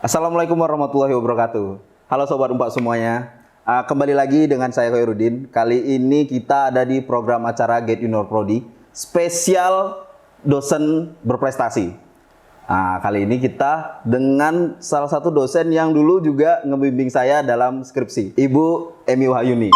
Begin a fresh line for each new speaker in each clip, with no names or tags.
Assalamualaikum warahmatullahi wabarakatuh. Halo Sobat Empat semuanya. Kembali lagi dengan saya Khairuddin. Kali ini kita ada di program acara Get You Know Prodi spesial dosen berprestasi. Kali ini kita dengan salah satu dosen yang dulu juga ngebimbing saya dalam skripsi, Ibu Emi Wahyuni.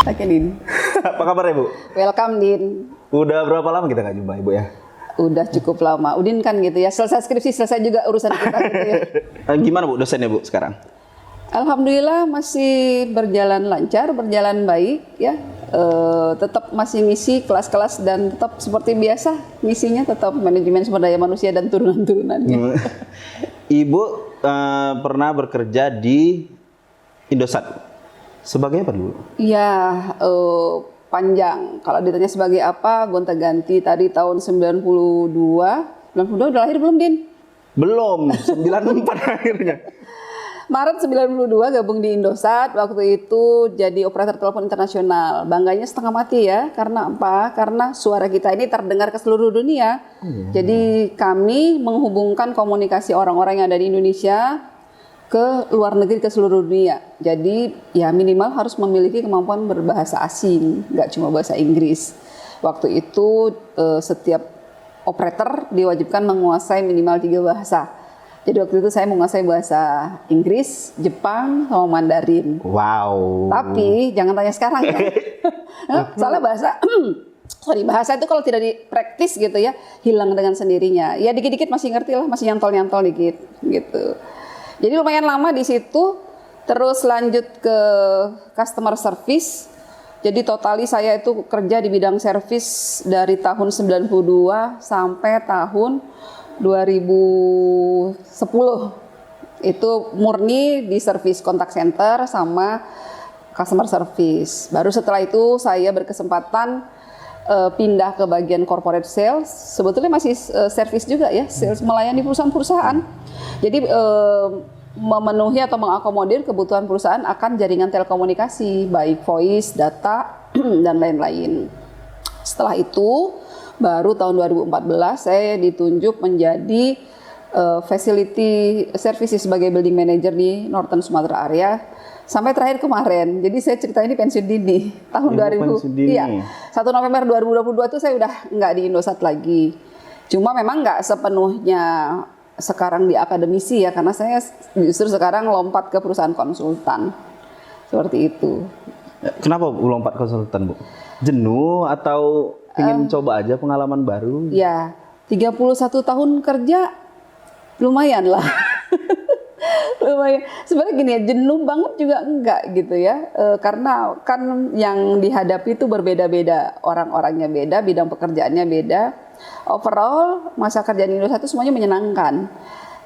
Oke, Din.
Apa kabar ya, Bu?
Welcome, Din.
Udah berapa lama kita nggak jumpa, Ibu ya?
Udah cukup lama. Udin kan gitu ya, selesai skripsi, selesai juga urusan kita gitu ya.
Gimana, Bu, dosennya, Bu, sekarang?
Alhamdulillah masih berjalan lancar, berjalan baik ya. Tetap masih ngisi kelas-kelas dan tetap seperti biasa ngisinya tetap manajemen sumber daya manusia dan turunan-turunannya.
Ibu pernah bekerja di Indosat. Sebagai apa dulu?
Iya, panjang. Kalau ditanya sebagai apa, gonta-ganti. Tadi tahun 92 udah lahir belum, Din?
Belum, 94 akhirnya.
Maret 92 gabung di Indosat, waktu itu jadi operator telepon internasional. Bangganya setengah mati ya, karena apa? Karena suara kita ini terdengar ke seluruh dunia. Jadi kami menghubungkan komunikasi orang-orang yang ada di Indonesia ke luar negeri, ke seluruh dunia. Jadi ya minimal harus memiliki kemampuan berbahasa asing, nggak cuma bahasa Inggris. Waktu itu setiap operator diwajibkan menguasai minimal 3 bahasa. Jadi waktu itu saya menguasai bahasa Inggris, Jepang, sama Mandarin.
Wow.
Tapi jangan tanya sekarang ya. Soalnya bahasa itu kalau tidak dipraktis gitu ya, hilang dengan sendirinya. Ya dikit-dikit masih ngerti lah, masih nyantol-nyantol dikit gitu. Jadi lumayan lama di situ, terus lanjut ke customer service. Jadi totali saya itu kerja di bidang service dari tahun 92 sampai tahun 2010. Itu murni di service contact center sama customer service. Baru setelah itu saya berkesempatan pindah ke bagian corporate sales. Sebetulnya masih service juga ya, sales melayani perusahaan-perusahaan. Jadi memenuhi atau mengakomodir kebutuhan perusahaan akan jaringan telekomunikasi, baik voice, data, dan lain-lain. Setelah itu, baru tahun 2014 saya ditunjuk menjadi facility services sebagai building manager di Northern Sumatera area. Sampai terakhir kemarin, jadi saya cerita ini pensiun dini tahun 2000. Iya, 1 November 2022 itu saya udah nggak di Indosat lagi. Cuma memang nggak sepenuhnya sekarang di akademisi ya, karena saya justru sekarang lompat ke perusahaan konsultan. Seperti itu.
Kenapa Bu lompat konsultan, Bu? Jenuh atau ingin coba aja pengalaman baru?
Ya, 31 tahun kerja lumayan lah. Lumayan. Sebenarnya gini ya, jenuh banget juga enggak gitu ya. Karena kan yang dihadapi itu berbeda-beda, orang-orangnya beda, bidang pekerjaannya beda. Overall masa kerja di Indonesia itu semuanya menyenangkan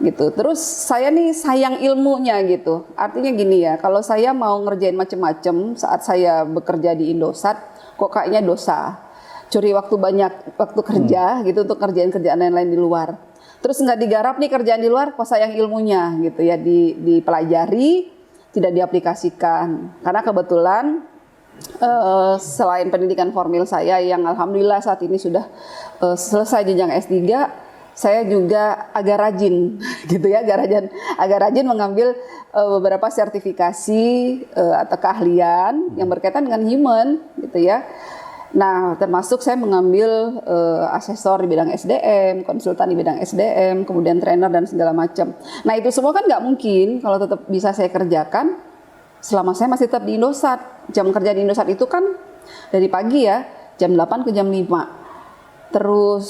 gitu. Terus saya nih sayang ilmunya gitu. Artinya gini ya, kalau saya mau ngerjain macem-macem saat saya bekerja di Indosat, kok kayaknya dosa. Curi waktu banyak, waktu kerja gitu untuk kerjaan lain-lain di luar. Terus nggak digarap nih kerjaan di luar, kok sayang ilmunya gitu ya, dipelajari, tidak diaplikasikan. Karena kebetulan selain pendidikan formal saya yang alhamdulillah saat ini sudah selesai jenjang S3, saya juga agak rajin gitu ya, agak rajin mengambil beberapa sertifikasi atau keahlian yang berkaitan dengan human gitu ya. Nah, termasuk saya mengambil asesor di bidang SDM, konsultan di bidang SDM, kemudian trainer dan segala macam. Nah, itu semua kan nggak mungkin kalau tetap bisa saya kerjakan selama saya masih tetap di Indosat. Jam kerja di Indosat itu kan dari pagi ya, jam 8 ke jam 5. Terus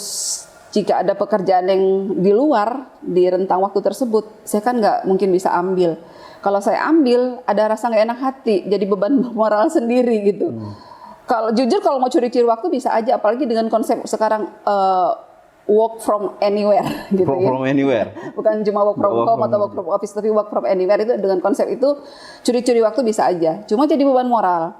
jika ada pekerjaan yang di luar di rentang waktu tersebut, saya kan nggak mungkin bisa ambil. Kalau saya ambil, ada rasa nggak enak hati, jadi beban moral sendiri gitu. Kalau jujur kalau mau curi-curi waktu bisa aja, apalagi dengan konsep sekarang work from anywhere gitu ya.
From anywhere.
Bukan cuma work from home atau work from office, tapi work from anywhere itu dengan konsep itu curi-curi waktu bisa aja. Cuma jadi beban moral.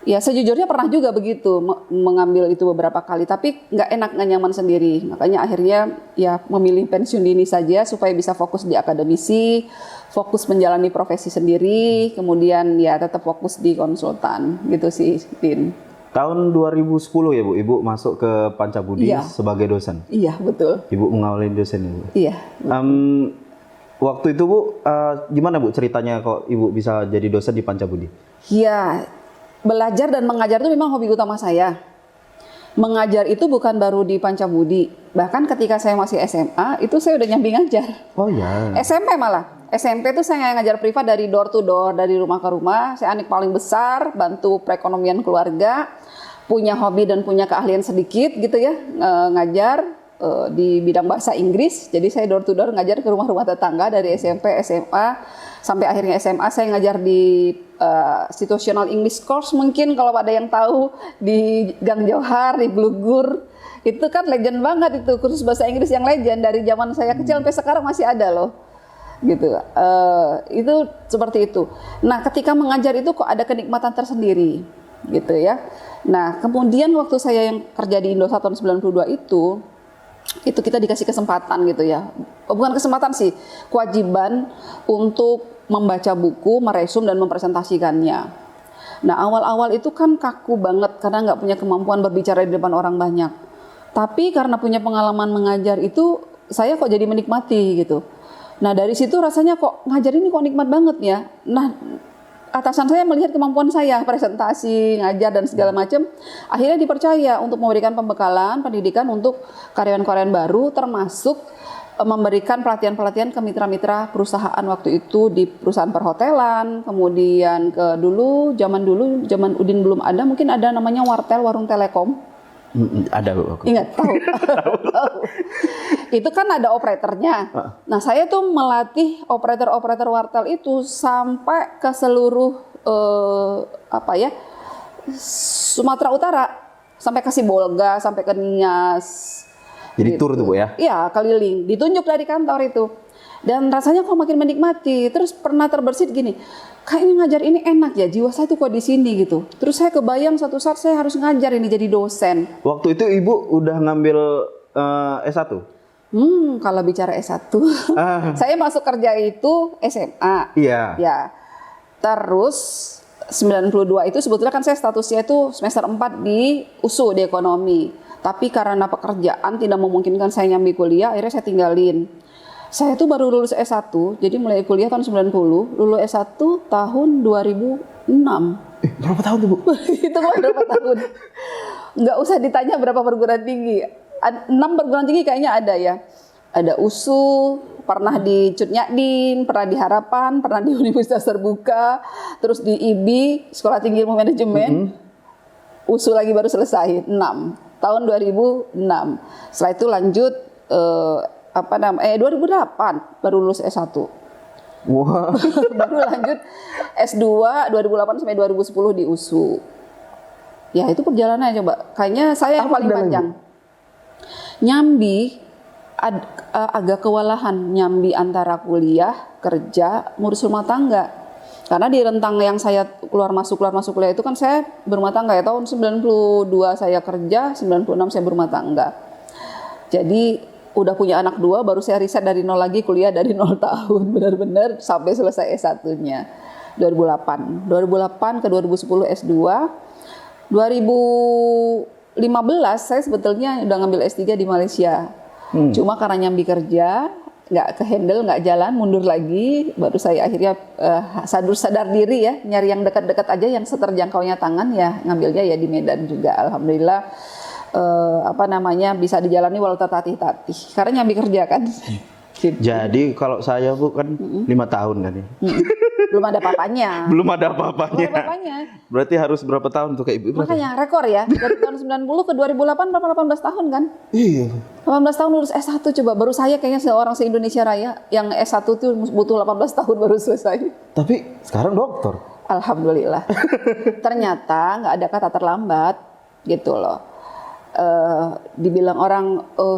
Ya sejujurnya pernah juga begitu mengambil itu beberapa kali, tapi nggak enak, nggak nyaman sendiri. Makanya akhirnya ya memilih pensiun dini saja supaya bisa fokus di akademisi, fokus menjalani profesi sendiri, kemudian ya tetap fokus di konsultan gitu sih, Din.
Tahun 2010 ya Bu, Ibu masuk ke Pancabudi
Iya.
sebagai dosen.
Iya betul.
Ibu mengawali dosen Ibu.
Iya.
Waktu itu Bu, gimana Bu ceritanya kok Ibu bisa jadi dosen di Pancabudi?
Ya, belajar dan mengajar itu memang hobi utama saya. Mengajar itu bukan baru di Pancabudi. Bahkan ketika saya masih SMA, itu saya udah nyambi ngajar.
Oh ya.
SMP malah. SMP itu saya ngajar privat dari door to door, dari rumah ke rumah. Saya anak paling besar, bantu perekonomian keluarga. Punya hobi dan punya keahlian sedikit gitu ya, ngajar di bidang bahasa Inggris. Jadi saya door to door ngajar ke rumah-rumah tetangga dari SMP, SMA, sampai akhirnya SMA saya ngajar di situational English course, mungkin kalau ada yang tahu, di Gang Johar, di Blugur. Itu kan legend banget itu, kursus bahasa Inggris yang legend dari zaman saya kecil sampai sekarang masih ada loh. Gitu. Itu seperti itu. Nah, ketika mengajar itu kok ada kenikmatan tersendiri gitu ya. Nah, kemudian waktu saya yang kerja di Indosat tahun 92 itu kita dikasih kesempatan gitu ya. Bukan kesempatan sih, kewajiban untuk membaca buku, meresum dan mempresentasikannya. Nah, awal-awal itu kan kaku banget karena nggak punya kemampuan berbicara di depan orang banyak. Tapi karena punya pengalaman mengajar itu, saya kok jadi menikmati gitu. Nah, dari situ rasanya kok ngajar ini kok nikmat banget ya. Nah, atasan saya melihat kemampuan saya, presentasi, ngajar dan segala macam, akhirnya dipercaya untuk memberikan pembekalan pendidikan untuk karyawan-karyawan baru, termasuk memberikan pelatihan-pelatihan ke mitra-mitra perusahaan waktu itu di perusahaan perhotelan, kemudian ke zaman Udin belum ada, mungkin ada namanya Wartel, Warung Telekom.
Ada Bu.
Ingat, tahu. Tahu. Itu kan ada operatornya. Nah, saya tuh melatih operator-operator wartel itu sampai ke seluruh Sumatera Utara, sampai ke Sibolga, sampai ke Nias.
Jadi
Gitu.
tur tuh Bu ya?
Iya, keliling. Ditunjuk dari kantor itu. Dan rasanya kok makin menikmati. Terus pernah terbersit gini, kayaknya ngajar ini enak ya, jiwa saya tuh kok di sini gitu. Terus saya kebayang suatu saat saya harus ngajar ini jadi dosen.
Waktu itu Ibu udah ngambil S1?
Kalau bicara S1, saya masuk kerja itu SMA.
Iya.
Ya. Terus 92 itu sebetulnya kan saya statusnya itu semester 4 di USU di ekonomi. Tapi karena pekerjaan tidak memungkinkan saya nyambi kuliah, akhirnya saya tinggalin. Saya tuh baru lulus S1, jadi mulai kuliah tahun 90, lulus S1 tahun 2006.
Berapa tahun tuh Bu?
Itu mah berapa tahun? Nggak usah ditanya berapa perguruan tinggi. 6 perguruan tinggi kayaknya ada ya. Ada USU, pernah di Cutnyadin, pernah di Harapan, pernah di Universitas Terbuka, terus di IB, Sekolah Tinggi Ilmu Manajemen. USU lagi baru selesai, 6. Tahun 2006. Setelah itu lanjut 2008 baru lulus S1.
Wah.
Baru lanjut S2 2008 sampai 2010 di USU. Ya, itu perjalanannya coba. Kayaknya saya yang paling panjang. Nyambi agak kewalahan nyambi antara kuliah, kerja, ngurus rumah tangga. Karena di rentang yang saya keluar masuk kuliah itu kan saya berumah tangga ya. Tahun 92 saya kerja, 96 saya berumah tangga. Jadi udah punya anak 2, baru saya riset dari nol lagi, kuliah dari 0 tahun. Benar-benar sampai selesai S1-nya. 2008 ke 2010 S2. 2015 saya sebetulnya udah ngambil S3 di Malaysia. Cuma karena nyambi kerja, nggak kehandle, nggak jalan, mundur lagi, baru saya akhirnya sadar diri ya, nyari yang dekat-dekat aja, yang seterjangkaunya tangan ya, ngambilnya ya di Medan juga. Alhamdulillah bisa dijalani walau tertatih-tatih karena nyambi kerja kan. Gitu.
Jadi kalau saya Bu kan 5 tahun kan ya.
Belum ada papanya.
Belum ada apa-apanya.
Belum ada papanya.
Berarti harus berapa tahun tuh Kak Ibu?
Makanya rekor ya, dari tahun 90 ke 2008 berapa 18 tahun kan?
Iya.
18 tahun lulus S1 coba, baru saya kayaknya seorang se-Indonesia Raya yang S1 tuh butuh 18 tahun baru selesai.
Tapi sekarang dokter.
Alhamdulillah. Ternyata nggak ada kata terlambat gitu loh. dibilang orang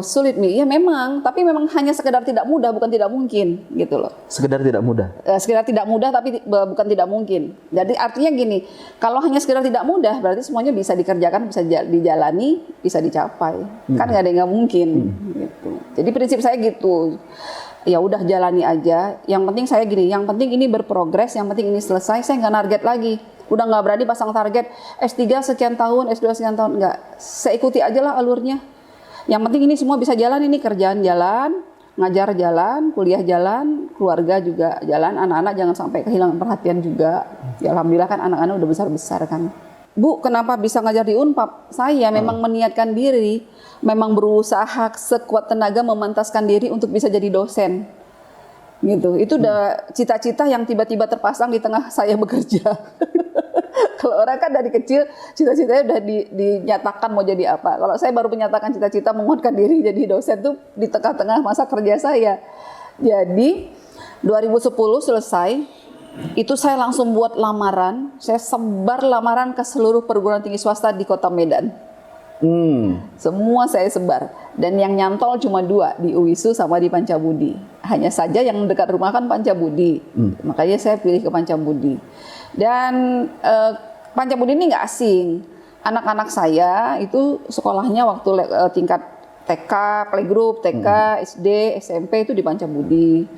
sulit Mi, ya memang, tapi memang hanya sekedar tidak mudah, bukan tidak mungkin gitu loh.
Sekedar tidak mudah.
Sekedar tidak mudah tapi bukan tidak mungkin. Jadi artinya gini, kalau hanya sekedar tidak mudah berarti semuanya bisa dikerjakan, bisa dijalani, bisa dicapai. Kan nggak ada yang nggak mungkin gitu. Jadi prinsip saya gitu. Ya udah jalani aja. Yang penting saya gini, yang penting ini berprogres, yang penting ini selesai. Saya nggak target lagi. Udah nggak berani pasang target S3 sekian tahun, S2 sekian tahun, nggak. Saya ikuti aja lah alurnya. Yang penting ini semua bisa jalan, ini kerjaan jalan, ngajar jalan, kuliah jalan, keluarga juga jalan, anak-anak jangan sampai kehilangan perhatian juga. Ya alhamdulillah kan anak-anak udah besar-besar kan. Bu, kenapa bisa ngajar di Unpad? Saya memang meniatkan diri, memang berusaha sekuat tenaga memantaskan diri untuk bisa jadi dosen. Gitu. Itu udah cita-cita yang tiba-tiba terpasang di tengah saya bekerja. Kalau orang kan dari kecil cita-citanya udah dinyatakan mau jadi apa. Kalau saya baru menyatakan cita-cita menguatkan diri jadi dosen tuh di tengah-tengah masa kerja saya. Jadi 2010 selesai, itu saya langsung buat lamaran. Saya sebar lamaran ke seluruh perguruan tinggi swasta di Kota Medan. Semua saya sebar. Dan yang nyantol cuma 2, di UISU sama di Pancabudi. Hanya saja yang dekat rumah kan Pancabudi. Makanya saya pilih ke Pancabudi. Dan Pancabudi ini nggak asing. Anak-anak saya itu sekolahnya waktu tingkat TK, playgroup, TK, SD, SMP itu di Pancabudi.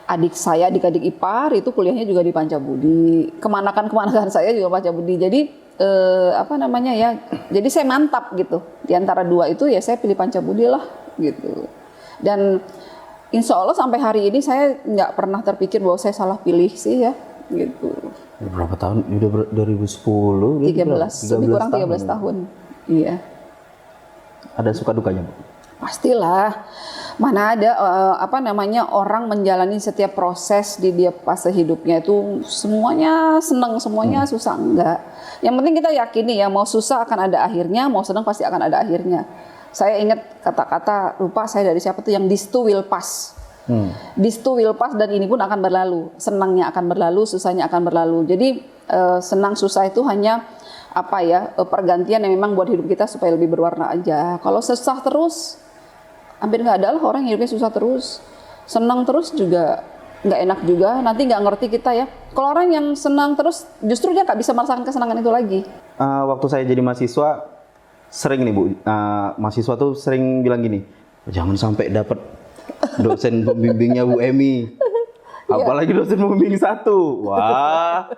Adik saya, adik-adik ipar itu kuliahnya juga di Pancabudi. Kemanakan saya juga Pancabudi. Jadi jadi saya mantap gitu. Di antara 2 itu ya saya pilih Pancabudi lah gitu. Dan insya Allah sampai hari ini saya nggak pernah terpikir bahwa saya salah pilih sih ya gitu.
Berapa tahun? Udah 2010?
13, lebih kurang 13 tahun. Iya.
Ada suka dukanya, Bu?
Pastilah. Mana ada orang menjalani setiap proses di dia fase hidupnya itu semuanya senang, semuanya susah, enggak. Yang penting kita yakini ya, mau susah akan ada akhirnya, mau senang pasti akan ada akhirnya. Saya ingat kata-kata, lupa saya dari siapa tuh, yang this too will pass. This too will pass, dan ini pun akan berlalu. Senangnya akan berlalu, susahnya akan berlalu. Jadi senang susah itu hanya pergantian yang memang buat hidup kita supaya lebih berwarna aja. Kalau susah terus, hampir nggak ada lah orang yang hidupnya susah terus. Senang terus juga nggak enak juga. Nanti nggak ngerti kita ya. Kalau orang yang senang terus, justru dia nggak bisa merasakan kesenangan itu lagi.
Waktu saya jadi mahasiswa, sering nih Bu, mahasiswa tuh sering bilang gini, jangan sampai dapat dosen pembimbingnya Bu Emi, apalagi dosen pembimbing 1. Wah,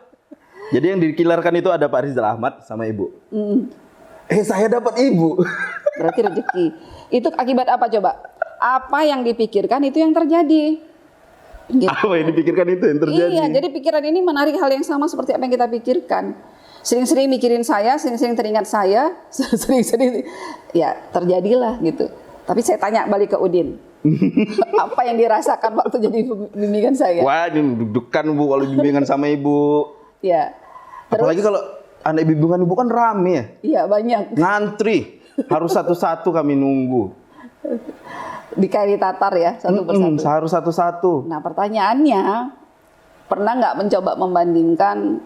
jadi yang dikilarkan itu ada Pak Rizal Ahmad sama Ibu. Saya dapat Ibu.
Berarti rezeki. Itu akibat apa coba? Apa yang dipikirkan itu yang terjadi. Gitu.
Apa yang dipikirkan itu yang terjadi?
Iya, jadi pikiran ini menarik hal yang sama seperti apa yang kita pikirkan. Sering-sering mikirin saya, sering-sering teringat saya, sering-sering ya terjadilah gitu. Tapi saya tanya balik ke Udin. Apa yang dirasakan waktu jadi bimbingan saya?
Wah, ini deg-degan Bu kalau bimbingan sama Ibu.
Ya.
Apalagi kalau anak bimbingan Ibu kan rame ya.
Iya, banyak.
Ngantri. Harus satu-satu kami nunggu.
Dikali tatar ya, satu persatu.
Harus satu-satu.
Nah, pertanyaannya, pernah nggak mencoba membandingkan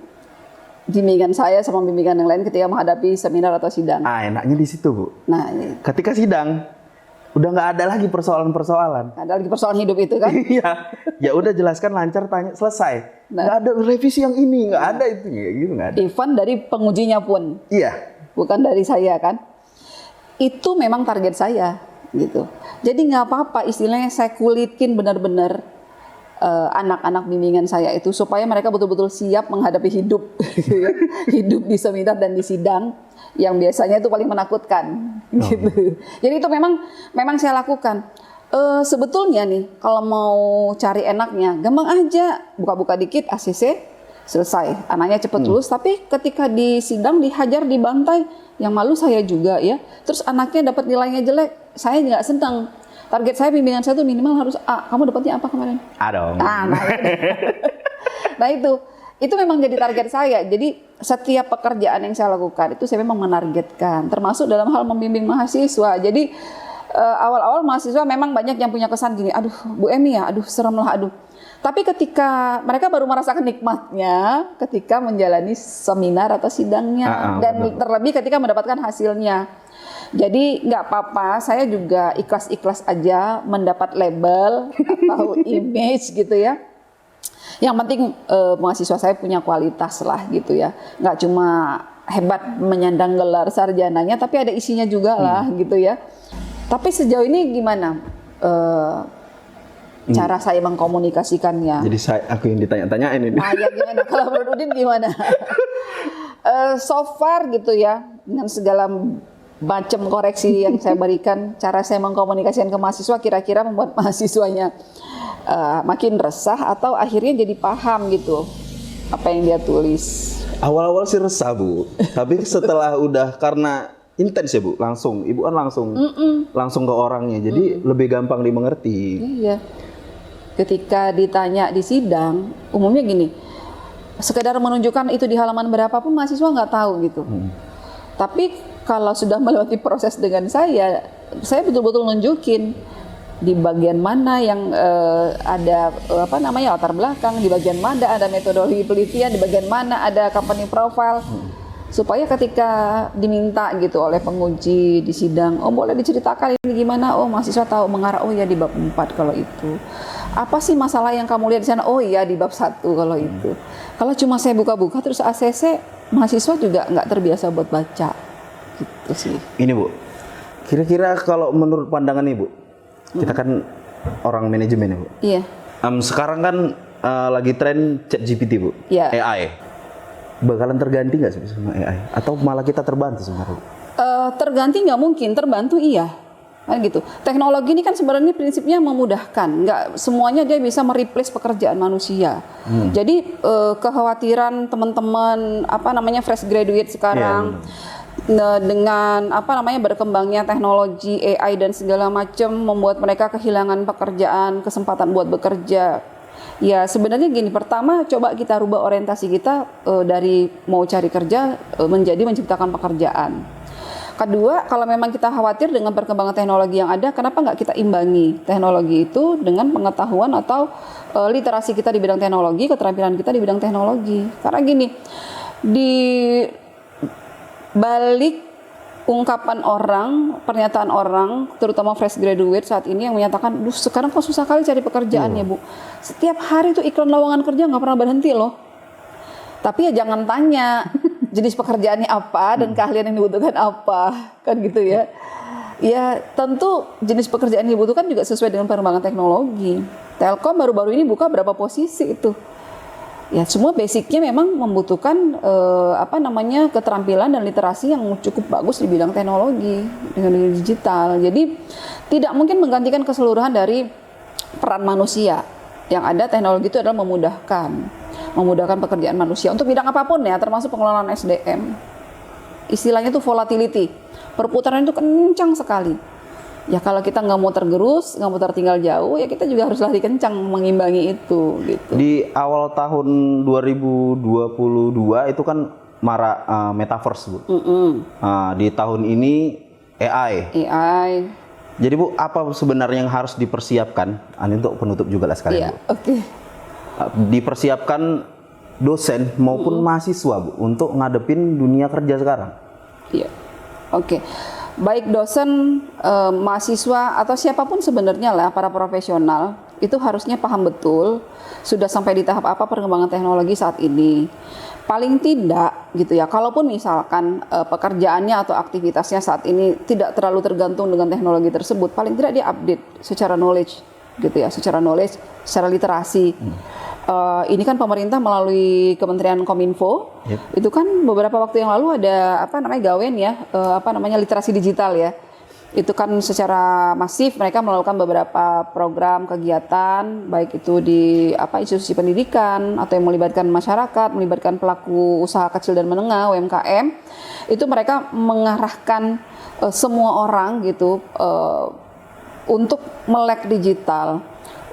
bimbingan saya sama bimbingan yang lain ketika menghadapi seminar atau sidang?
Enaknya di situ, Bu.
Nah,
ketika sidang, udah nggak ada lagi persoalan-persoalan.
Ada lagi persoalan hidup itu kan?
Iya. Ya udah jelaskan, lancar, tanya, selesai. Nggak ada revisi yang ini, nggak ada itu, gitu nggak ada.
Even dari pengujinya pun.
Iya.
Bukan dari saya kan? Itu memang target saya gitu. Jadi nggak apa-apa, istilahnya saya kulitin benar-benar anak-anak bimbingan saya itu supaya mereka betul-betul siap menghadapi hidup, gitu ya. Hidup di seminar dan di sidang yang biasanya itu paling menakutkan, gitu. Jadi itu memang saya lakukan. Sebetulnya nih, kalau mau cari enaknya, gampang aja, buka-buka dikit ACC, selesai, anaknya cepat lulus. Tapi ketika di sidang dihajar, dibantai, yang malu saya juga ya. Terus anaknya dapat nilainya jelek, saya nggak senang. Target saya bimbingan saya tuh minimal harus A. Kamu dapatnya apa kemarin?
A dong.
Nah itu memang jadi target saya. Jadi setiap pekerjaan yang saya lakukan itu saya memang menargetkan, termasuk dalam hal membimbing mahasiswa. Jadi awal-awal mahasiswa memang banyak yang punya kesan gini, aduh Bu Emi ya, aduh serem lah, aduh. Tapi ketika mereka baru merasakan nikmatnya ketika menjalani seminar atau sidangnya, dan terlebih ketika mendapatkan hasilnya. Jadi nggak apa-apa, saya juga ikhlas-ikhlas aja mendapat label atau image gitu ya. Yang penting mahasiswa saya punya kualitas lah gitu ya. Nggak cuma hebat menyandang gelar sarjananya, tapi ada isinya juga lah gitu ya. Tapi sejauh ini gimana cara saya mengkomunikasikannya?
Jadi aku yang ditanya-tanyain ini.
Nah, ya gimana? Kalau menurut Udin gimana? So far gitu ya, dengan segala macam koreksi yang saya berikan, cara saya mengkomunikasikan ke mahasiswa kira-kira membuat mahasiswanya makin resah atau akhirnya jadi paham gitu apa yang dia tulis.
Awal-awal sih resah Bu, tapi setelah udah karena intens ya Bu, Ibu kan langsung ke orangnya, jadi lebih gampang dimengerti.
Iya. Ketika ditanya di sidang, umumnya gini, sekedar menunjukkan itu di halaman berapa pun mahasiswa nggak tahu gitu. Tapi kalau sudah melewati proses dengan saya betul-betul nunjukin di bagian mana yang ada latar belakang, di bagian mana ada metodologi penelitian, di bagian mana ada company profile, supaya ketika diminta gitu oleh penguji di sidang, oh boleh diceritakan ini gimana, oh mahasiswa tahu mengarah, oh ya di bab 4 kalau itu. Apa sih masalah yang kamu lihat di sana? Oh iya di bab 1 kalau itu. Kalau cuma saya buka-buka terus ACC, mahasiswa juga nggak terbiasa buat baca. Gitu sih.
Ini Bu, kira-kira kalau menurut pandangan Ibu, kita kan orang manajemen ya Bu.
Iya.
Sekarang kan lagi tren ChatGPT Bu,
Iya.
AI. Bakalan terganti nggak sih sama AI? Atau malah kita terbantu sebenarnya?
Terganti nggak mungkin, terbantu iya. Kan gitu. Teknologi ini kan sebenarnya prinsipnya memudahkan, nggak semuanya dia bisa mereplace pekerjaan manusia. Jadi kekhawatiran teman-teman fresh graduate sekarang dengan berkembangnya teknologi AI dan segala macam membuat mereka kehilangan pekerjaan, kesempatan buat bekerja. Ya sebenarnya gini, pertama coba kita rubah orientasi kita dari mau cari kerja menjadi menciptakan pekerjaan. Kedua, kalau memang kita khawatir dengan perkembangan teknologi yang ada, kenapa nggak kita imbangi teknologi itu dengan pengetahuan atau literasi kita di bidang teknologi, keterampilan kita di bidang teknologi. Karena gini, di balik ungkapan orang, pernyataan orang, terutama fresh graduate saat ini yang menyatakan, duh sekarang kok susah kali cari pekerjaan ya Bu. Setiap hari tuh iklan lowongan kerja nggak pernah berhenti loh. Tapi ya jangan tanya jenis pekerjaannya apa dan keahlian yang dibutuhkan apa, kan gitu ya. Ya tentu jenis pekerjaan yang dibutuhkan juga sesuai dengan perkembangan teknologi. Telkom baru-baru ini buka berapa posisi itu. Ya semua basicnya memang membutuhkan keterampilan dan literasi yang cukup bagus di bidang teknologi, teknologi digital. Jadi tidak mungkin menggantikan keseluruhan dari peran manusia. Yang ada teknologi itu adalah memudahkan pekerjaan manusia untuk bidang apapun ya, termasuk pengelolaan SDM. Istilahnya itu volatility, perputaran itu kencang sekali. Ya kalau kita nggak mau tergerus, nggak mau tertinggal jauh, ya kita juga harus lari kencang mengimbangi itu. Gitu.
Di awal tahun 2022 itu kan marak metaverse Bu. Di tahun ini AI. Jadi Bu, apa sebenarnya yang harus dipersiapkan? Ini untuk penutup juga lah sekalian Bu.
Oke.
Dipersiapkan dosen maupun mahasiswa Bu untuk ngadepin dunia kerja sekarang.
Iya. Oke. Baik dosen, mahasiswa atau siapapun sebenarnya lah para profesional itu harusnya paham betul sudah sampai di tahap apa perkembangan teknologi saat ini. Paling tidak gitu ya, kalaupun misalkan pekerjaannya atau aktivitasnya saat ini tidak terlalu tergantung dengan teknologi tersebut, paling tidak dia update secara knowledge gitu ya, secara literasi. Ini kan pemerintah melalui Kementerian Kominfo, itu kan beberapa waktu yang lalu ada gawen ya, literasi digital ya. Itu kan secara masif mereka melakukan beberapa program kegiatan, baik itu di institusi pendidikan atau yang melibatkan masyarakat, melibatkan pelaku usaha kecil dan menengah (UMKM). Itu mereka mengarahkan semua orang gitu untuk melek digital,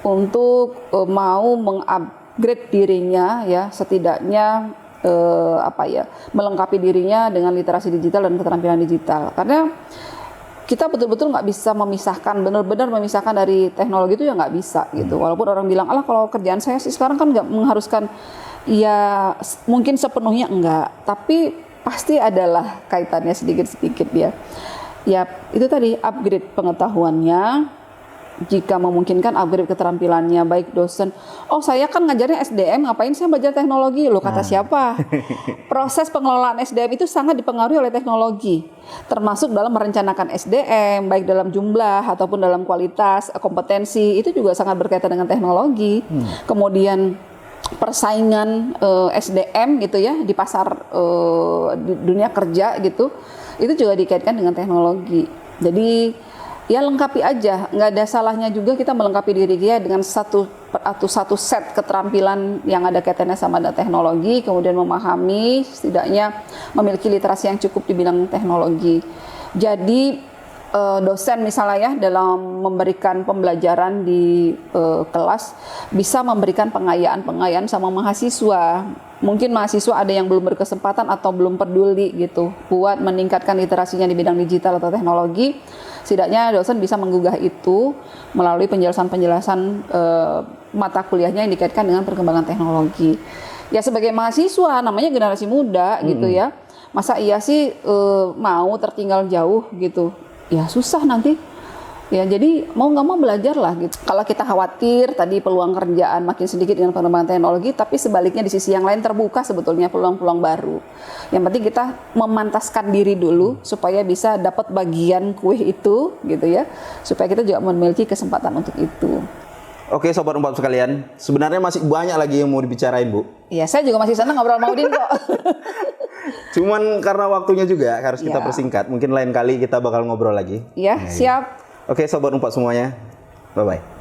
untuk mau mengupgrade dirinya ya, setidaknya melengkapi dirinya dengan literasi digital dan keterampilan digital. Karena kita betul-betul nggak bisa memisahkan, benar-benar memisahkan dari teknologi itu ya nggak bisa gitu. Walaupun orang bilang, alah kalau kerjaan saya sih sekarang kan nggak mengharuskan, ya mungkin sepenuhnya enggak, tapi pasti adalah kaitannya sedikit-sedikit ya. Ya, itu tadi upgrade pengetahuannya, jika memungkinkan upgrade keterampilannya, baik dosen. Oh, saya kan ngajarnya SDM, ngapain saya belajar teknologi? Loh, kata siapa? Proses pengelolaan SDM itu sangat dipengaruhi oleh teknologi, termasuk dalam merencanakan SDM, baik dalam jumlah ataupun dalam kualitas, kompetensi, itu juga sangat berkaitan dengan teknologi. Kemudian persaingan SDM gitu ya di pasar di dunia kerja gitu, itu juga dikaitkan dengan teknologi. Jadi ya lengkapi aja, nggak ada salahnya juga kita melengkapi diri kita dengan satu set keterampilan yang ada kaitannya sama dengan teknologi, kemudian memahami, setidaknya memiliki literasi yang cukup di bidang teknologi. Jadi dosen misalnya ya dalam memberikan pembelajaran di kelas bisa memberikan pengayaan sama mahasiswa. Mungkin mahasiswa ada yang belum berkesempatan atau belum peduli gitu buat meningkatkan literasinya di bidang digital atau teknologi. Setidaknya dosen bisa menggugah itu melalui penjelasan-penjelasan mata kuliahnya yang dikaitkan dengan perkembangan teknologi. Ya sebagai mahasiswa namanya generasi muda gitu ya. Masa iya sih mau tertinggal jauh gitu? Ya susah nanti. Ya jadi mau nggak mau belajar lah gitu. Kalau kita khawatir tadi peluang kerjaan makin sedikit dengan perkembangan teknologi, tapi sebaliknya di sisi yang lain terbuka sebetulnya peluang-peluang baru. Yang penting kita memantaskan diri dulu supaya bisa dapat bagian kue itu gitu ya. Supaya kita juga memiliki kesempatan untuk itu.
Oke Sobat Unpad sekalian, sebenarnya masih banyak lagi yang mau dibicarain Bu.
Iya, saya juga masih senang ngobrol sama Udin kok.
Cuman karena waktunya juga harus kita persingkat. Mungkin lain kali kita bakal ngobrol lagi.
Iya, siap.
Oke Sobat Unpad semuanya, bye-bye.